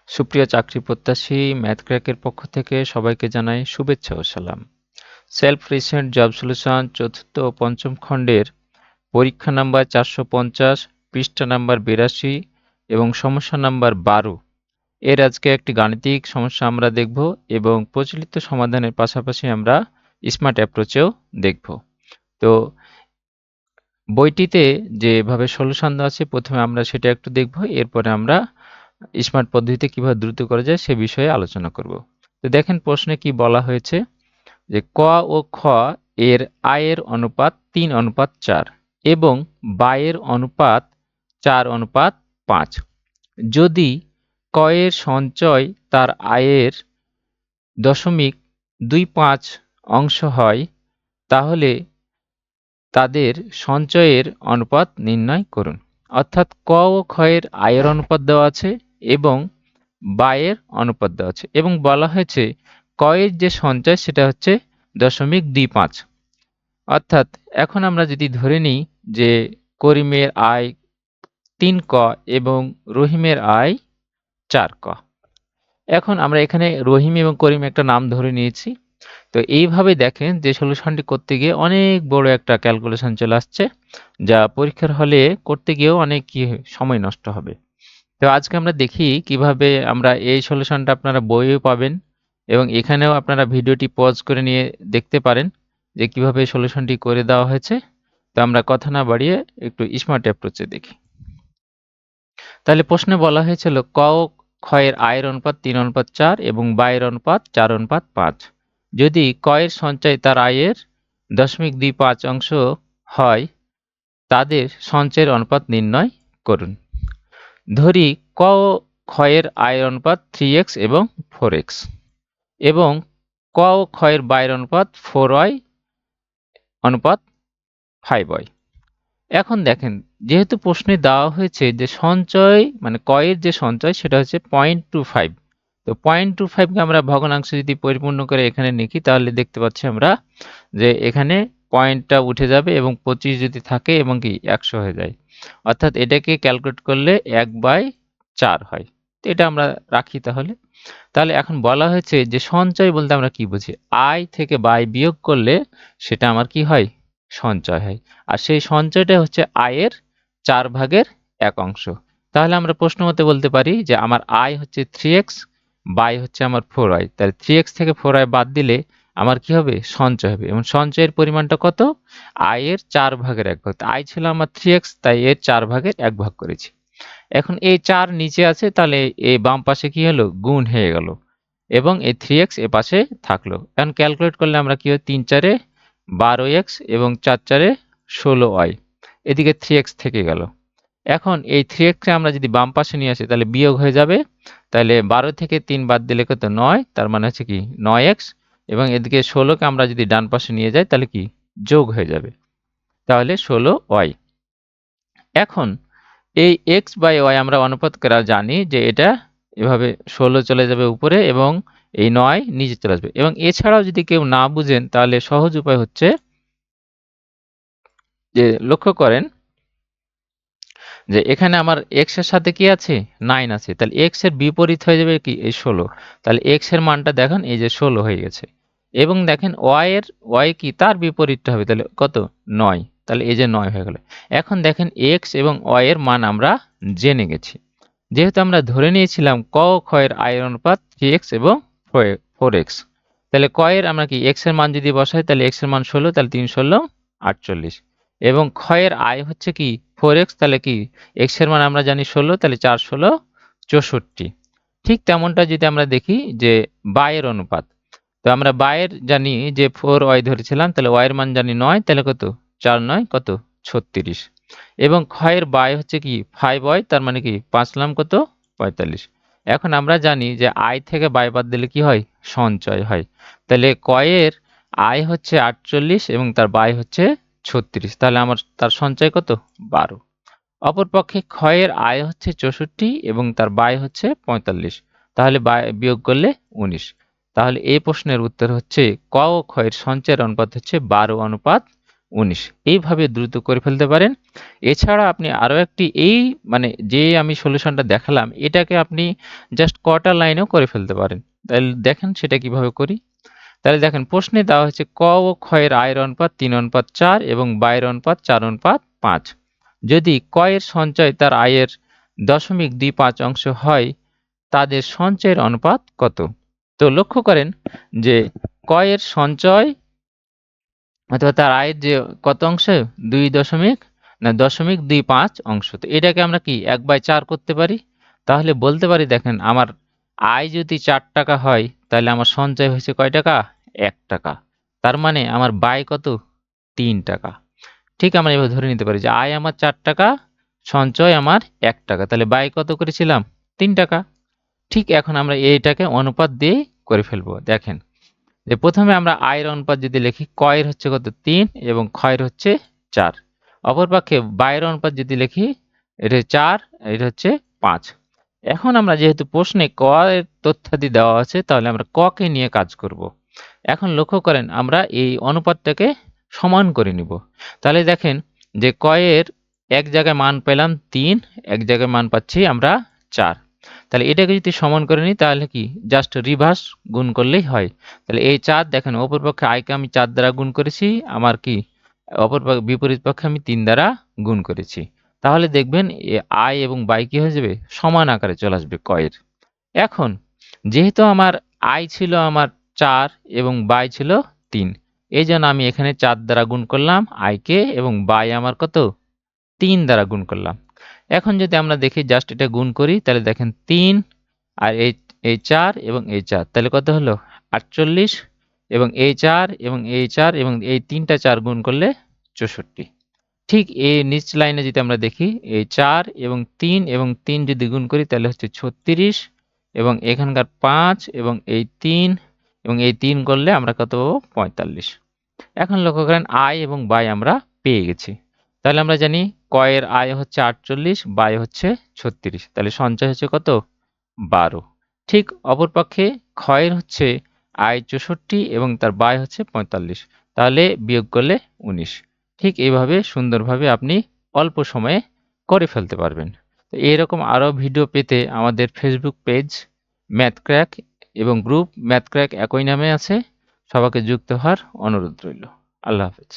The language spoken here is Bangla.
সুপ্রিয় চাকরি প্রত্যাশী, ম্যাথ ক্র্যাকের পক্ষ থেকে সবাইকে জানাই শুভেচ্ছা ও সালাম। সেলফ রিসেন্ট জব সলিউশন চতুর্থ ও পঞ্চম খণ্ডের পরীক্ষা নাম্বার 450, পৃষ্ঠা নাম্বার 82 এবং সমস্যা নাম্বার 12 এর আজকে একটি গাণিতিক সমস্যা আমরা দেখব এবং প্রচলিত সমাধানের পাশাপাশি আমরা স্মার্ট অ্যাপ্রোচেও দেখব। তো বইটিতে যেভাবে সলিউশন দেওয়া আছে প্রথমে আমরা সেটা একটু দেখব, এরপরে আমরা স্মার্ট পদ্ধতিতে কিভাবে দ্রুত করা যায় সে বিষয়ে আলোচনা করব। তো দেখেন প্রশ্নে কি বলা হয়েছে যে ক ও খ এর আয়ের অনুপাত 3:4 এবং ব্যয়ের অনুপাত 4:5। যদি ক এর সঞ্চয় তার আয়ের 0.25 অংশ হয় তাহলে তাদের সঞ্চয়ের অনুপাত নির্ণয় করুন। অর্থাৎ ক ও খ এর আয়ের অনুপাত দেওয়া আছে এবং ব্যয়ের অনুপাত দেওয়া আছে এবং বলা হয়েছে ক এর যে সঞ্চয় সেটা হচ্ছে 0.25। অর্থাৎ এখন আমরা যদি ধরে নিই যে করিমের আয় 3 ক এবং রহিমের আয় 4 ক। এখন আমরা এখানে রহিম এবং করিম একটা নাম ধরে নিয়েছি। তো এইভাবে দেখেন যে সলিউশনটি করতে গিয়ে অনেক বড় একটা ক্যালকুলেশন চলে আসছে, যা পরীক্ষার হলে করতে গিয়েও অনেক সময় নষ্ট হবে। তো আজকে আমরা দেখি কিভাবে আমরা এই সলিউশনটা আপনারা বইও পাবেন এবং এখানেও আপনারা ভিডিওটি পজ করে নিয়ে দেখতে পারেন যে কিভাবে সলিউশনটি করে দেওয়া হয়েছে। তো আমরা কথা না বাড়িয়ে একটু স্মার্ট অ্যাপ্রোচে দেখি। তাহলে প্রশ্নে বলা হয়েছিল ক ও খ এর আয়ের অনুপাত 3:4 এবং ব্যয়ের অনুপাত 4:5। যদি ক এর সঞ্চয় তার আয়ের 0.25 অংশ হয় তাদের সঞ্চয়ের অনুপাত নির্ণয় করুন। ধরি ক ও খ এর আয়ের অনুপাত 3x এবং 4x এবং ক ও খ এর ব্যয়ের অনুপাত 4y অনুপাত 5y। এখন দেখেন যেহেতু প্রশ্নে দেওয়া হয়েছে যে সঞ্চয় মানে ক এর যে সঞ্চয় সেটা হচ্ছে 0.25, তো 0.25কে আমরা ভগ্নাংশ যদি পরিপূর্ণ করে এখানে লিখি তাহলে দেখতে পাচ্ছি আমরা যে এখানে পয়েন্টটা উঠে যাবে এবং 25 যদি থাকে এবং কি 100 হয়ে যায়। অর্থাৎ এটাকে ক্যালকুলেট করলে 1/4 হয়। তো এটা আমরা রাখি তাহলে। তাহলে এখন বলা হয়েছে যে সঞ্চয় বলতে আমরা কি বুঝি, আয় থেকে ব্যয় বিয়োগ করলে সেটা আমার কি হয়, সঞ্চয় হয়। আর সেই সঞ্চয়টা হচ্ছে আয়ের 4/1 অংশ। তাহলে আমরা প্রশ্ন মতে বলতে পারি যে আমার আয় হচ্ছে 3x, ব্যয় হচ্ছে আমার 4y। তাহলে 3x থেকে 4y বাদ দিলে আমার কি হবে, সঞ্চয় হবে। এবং সঞ্চয়ের পরিমাণটা কত, আয়ের 4/1 ভাগ। আয় ছিল আমার 3x, তাই এর 4/1 ভাগ করেছি। এখন এই 4 নিচে আছে, তাহলে এই বাম পাশে কি হলো, গুণ হয়ে গেল এবং এই 3x এ পাশে থাকলো। এখন ক্যালকুলেট করলে আমরা কি হয়, 3×4 = 12x এবং 4×4 = 16y। এদিকে 3x থেকে গেল। এখন এই 3x কে আমরা যদি বাম পাশে নিয়ে আসি তাহলে বিয়োগ হয়ে যাবে। তাহলে 12 থেকে 3 বাদ দিলে কত, 9, তার মানে হচ্ছে কি 9x এবং এদিকে 16কে আমরা যদি ডান পাশে নিয়ে যাই তাহলে কি যোগ হয়ে যাবে, তাহলে 16y। এখন এই x/y আমরা অনুপাত করা জানি যে এটা এভাবে 16 চলে যাবে উপরে এবং এই 9 নিচে চলে আসবে। এবং এছাড়াও যদি কেউ না বুঝেন তাহলে সহজ উপায় হচ্ছে যে লক্ষ্য করেন যে এখানে আমার x এর সাথে কি আছে, 9 আছে, তাহলে x এর বিপরীত হয়ে যাবে কি এই 16। তাহলে x এর মানটা দেখেন এই যে 16 হয়ে গেছে এবং দেখেন y কি তার বিপরীতটা হবে, তাহলে কত, 9, তাহলে এই যে 9 হয়ে গেল। এখন দেখেন x এবং y এর মান আমরা জেনে গেছি, যেহেতু আমরা ধরে নিয়েছিলাম ক ও খ এর আয়ের অনুপাত 3x এবং 4x। তাহলে ক এর আমরা কি x এর মান যদি বসাই তাহলে x এর মান 16, তাহলে 3×16 = 48 এবং খ এর আয় হচ্ছে কি 4x, তাহলে কি x এর মান আমরা জানি 16, তাহলে 4×16 = 64। ঠিক তেমনটা যদি আমরা দেখি যে ব্যয়ের অনুপাত, তো আমরা ব্যয়ের জানি যে 4y ধরেছিলাম, তাহলে y এর মান জানি 9, তাহলে কত, 4×9 কত, 36 এবং খ এর ব্যয় হচ্ছে কি 5y, তার মানে কি 5×9 কত, 45। এখন আমরা জানি যে আয় থেকে ব্যয় বাদ দিলে কি হয়, সঞ্চয় হয়। তাহলে ক এর আয় হচ্ছে 48 এবং তার ব্যয় হচ্ছে 36, তাহলে আমার তার সঞ্চয় কত, 12। অপরপক্ষে খ এর আয় হচ্ছে 64 এবং তার ব্যয় হচ্ছে 45, তাহলে ব্যয় বিয়োগ করলে 19। তাহলে এই প্রশ্নের উত্তর হচ্ছে ক ও খ এর সঞ্চয়ের অনুপাত হচ্ছে 12:9 19। এইভাবে দ্রুত করে ফেলতে পারেন। এছাড়া আপনি আরও একটি মানে যে আমি সলিউশনটা দেখালাম এটাকে আপনি জাস্ট কটা লাইনেও করে ফেলতে পারেন। তাহলে দেখেন সেটা কিভাবে করি। তাহলে দেখেন প্রশ্নে দেওয়া হয়েছে ক ও খ এর আয়ের অনুপাত 3:4 এবং ব্যয়ের অনুপাত 4:5। যদি ক এর সঞ্চয় তার আয়ের 0.25 অংশ হয় তাদের সঞ্চয়ের অনুপাত কত? তো লক্ষ্য করেন যে ক এর সঞ্চয় অথবা তার আয়ের যে কত অংশ 0.25 অংশ। তো এটাকে আমরা কি 1/4 করতে পারি। তাহলে বলতে পারি দেখেন আমার আয় যদি 4 টাকা হয় তাহলে আমার সঞ্চয় হয়েছে কয় টাকা? 1 টাকা। তার মানে আমার ব্যয় কত? 3 টাকা। ঠিক আমরা এভাবে ধরে নিতে পারি যে আয় আমার 4 টাকা, সঞ্চয় আমার 1 টাকা। তাহলে ব্যয় কত করেছিলাম? 3 টাকা। ঠিক এখন আমরা এইটাকে অনুপাত দিয়ে করে ফেলবো। দেখেন যে প্রথমে আমরা আয়ের অনুপাত যদি লিখি ক এর হচ্ছে কত 3 এবং খ এর হচ্ছে 4। অপরপক্ষে ব্যয়ের অনুপাত যদি লিখি এটা 4, এটা হচ্ছে 5। এখন আমরা যেহেতু প্রশ্নে ক এর তথ্যাদি দেওয়া আছে তাহলে আমরা ক কে নিয়ে কাজ করব। এখন লক্ষ্য করেন আমরা এই অনুপাতটাকে সমান করে নিব। তাহলে দেখেন যে ক এর এক জায়গায় মান পেলাম 3, এক জায়গায় মান পাচ্ছি আমরা 4। তাহলে এটাকে যদি সমান করে নিই তাহলে কি জাস্ট রিভার্স গুণ করলেই হয়। তাহলে এই 4 দেখেন অপর পক্ষে আয়কে আমি 4 দ্বারা গুণ করেছি, আমার কি অপর বিপরীত পক্ষে আমি 3 দ্বারা গুণ করেছি। তাহলে দেখবেন আয় এবং ব্যয় কি হয়ে যাবে? সমান আকারে চলে আসবে ক এর। এখন যেহেতু আমার আয় ছিল আমার 4 এবং ব্যয় ছিল 3, এই জন্য আমি এখানে 4 দ্বারা গুণ করলাম আয়কে এবং ব্যয় আমার কত? 3 দ্বারা গুণ করলাম। এখন যদি আমরা দেখি জাস্ট এটা গুণ করি তাহলে দেখেন 3 আর এই 4 এবং এই 4 তাহলে কত হলো? 48 এবং এই 4 এবং এই 4 এবং এই 3টা 4 গুণ করলে 64। ঠিক এই নিচ লাইনে যদি আমরা দেখি এই 4 এবং 3 যদি গুণ করি তাহলে হচ্ছে 36 এবং এখানকার 5 এবং এই 3 এবং এই 3 করলে আমরা কত পাবো? 45। এখন লক্ষ্য করেন আয় এবং ব্যয় আমরা পেয়ে গেছি। তাহলে আমরা জানি ক এর আয় হচ্ছে 48, ব্যয় হচ্ছে 36। তাহলে সঞ্চয় হচ্ছে কত? 12। ঠিক অপরপক্ষে খ এর হচ্ছে আয় 64 এবং তার ব্যয় হচ্ছে 45। তাহলে বিয়োগ করলে 19। ঠিক এইভাবে সুন্দরভাবে আপনি অল্প সময়ে করে ফেলতে পারবেন। তো এরকম আরও ভিডিও পেতে আমাদের ফেসবুক পেজ ম্যাথ ক্র্যাক এবং গ্রুপ ম্যাথ ক্র্যাক একই নামে আছে। সবাইকে যুক্ত হওয়ার অনুরোধ রইল। আল্লাহ হাফেজ।